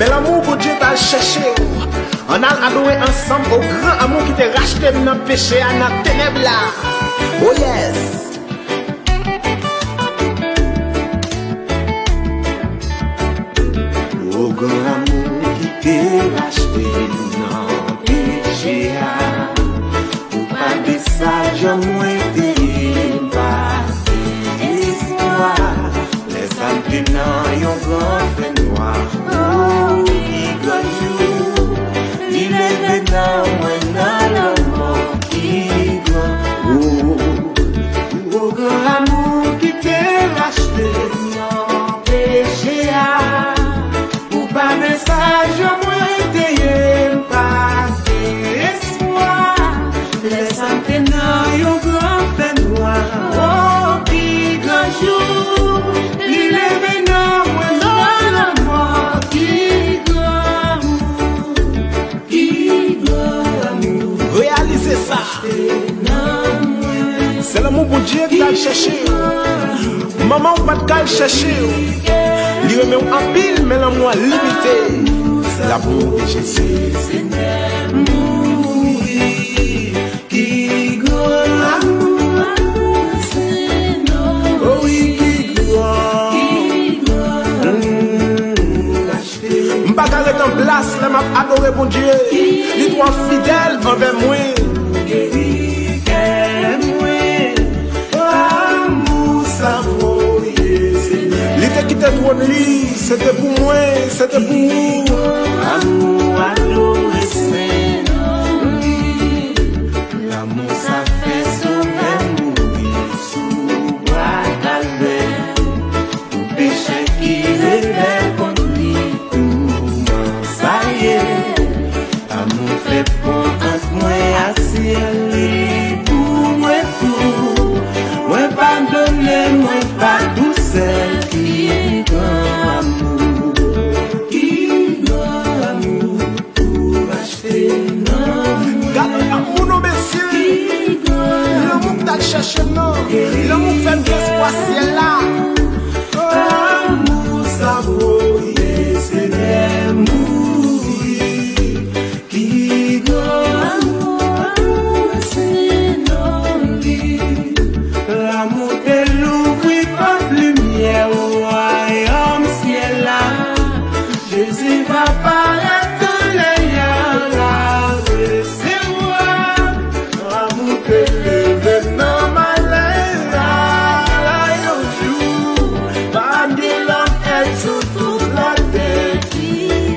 Mais l'amour pour Dieu t'a cherché. On a adoré ensemble au grand amour qui t'a racheté dans le péché, dans la ténèbres là. Oh yes. Au grand amour qui t'a racheté dans le péché, ou pas de sage moins t'es pas d'espoir. Les âmes dans yon grand fait noir. Oh, qui gagne, il est dans moi dans la mort qui gagne. Oh, grand amour qui t'a racheté dans le péché, ou pas de sage moins t'es pas d'espoir. Les âmes dans yon grand fait noir. Oh, qui gagne, il est dans moi dans la mort qui gagne. Réalisez ça. C'est l'amour pour Dieu qui t'a cherché. Maman ou pas de qu'à chercher. Il remet en pile, mais l'amour limité. C'est l'amour de Jésus. Oh oui, qui gloire. M'pas arrêter en place, là m'a adoré bon Dieu. Il doit fidèle envers moi. Il t'a quitté trop de lit, c'était pour moi, c'était pour vous. Amour adoré, c'est l'amour ça fait sauver mourir sous bois calvaire. Tout péché qui révèle contre lui, comment ça y est. Amour fait pour entre moi assis pour moi tout. Moi pardonner, moi pas tout seul qui grand amour. Qui grand amour pour acheter non. Garde l'amour, non, messieurs. L'amour que t'as cherché, non. L'amour fait une espoir, c'est là. Amour ça vaut, c'est l'amour. Qui grand amour, c'est non. L'amour est l'ouvrir porte lumière au royaume ciel là. Jésus va paraître les yeux là. C'est moi. L'amour est levé dans ma lèvre là. Un jour, parmi l'homme est sous toute la terre. Qui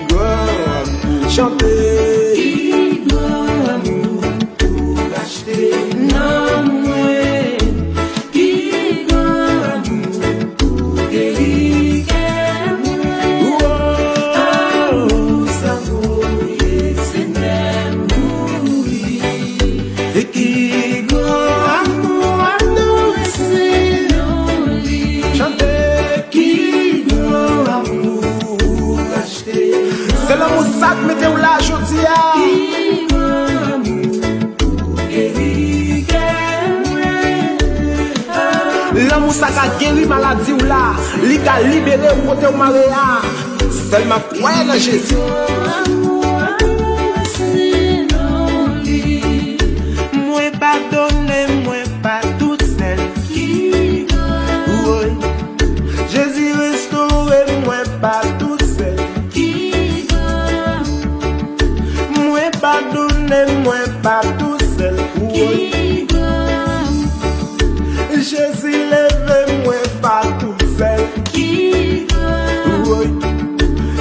grand Chantez. qui grand amour pour acheter non moins. Qui grand amour pour guérir. Oh, ça vaut, c'est l'amour. Et qui grand amour adoré, c'est non. Chantez. Qui grand amour acheté. C'est l'amour ça que mettez où là, aujourd'hui. Qui grand amour pour guérir. L'amour ça qui a guéri maladie ou là. Il a libéré ou côté ou maréa. Seulement quoi dans Jésus. Moi pardonner, moi pas toute celle qui oui. Jésus restauré, moi pas toute celle qui moi pardonner, moi pas toute celle oui. Jésus levé, moi pas toute celle qui oui.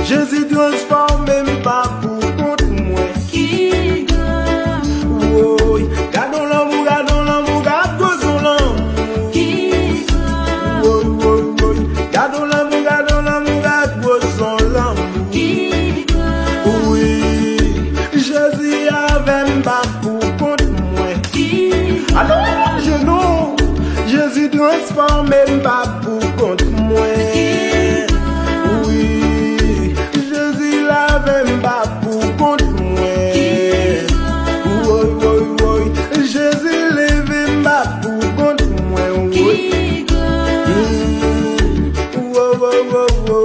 Jésus transformé, pas pour contre moi qui oui. Gardons l'amour, gardons l'amour, gardons l'amour qui oui, oui, oui. Gardons l'amour, gardons l'amour qui oui. Jésus avait pas pour contre moi qui alors je non. Jésus transformé, pas pour contre moi. Oui, Jésus l'avait pas pour contre moi. Oui, oui, oui, Jésus levé pas pour contre moi. Oui, oui, oui, oui, oui.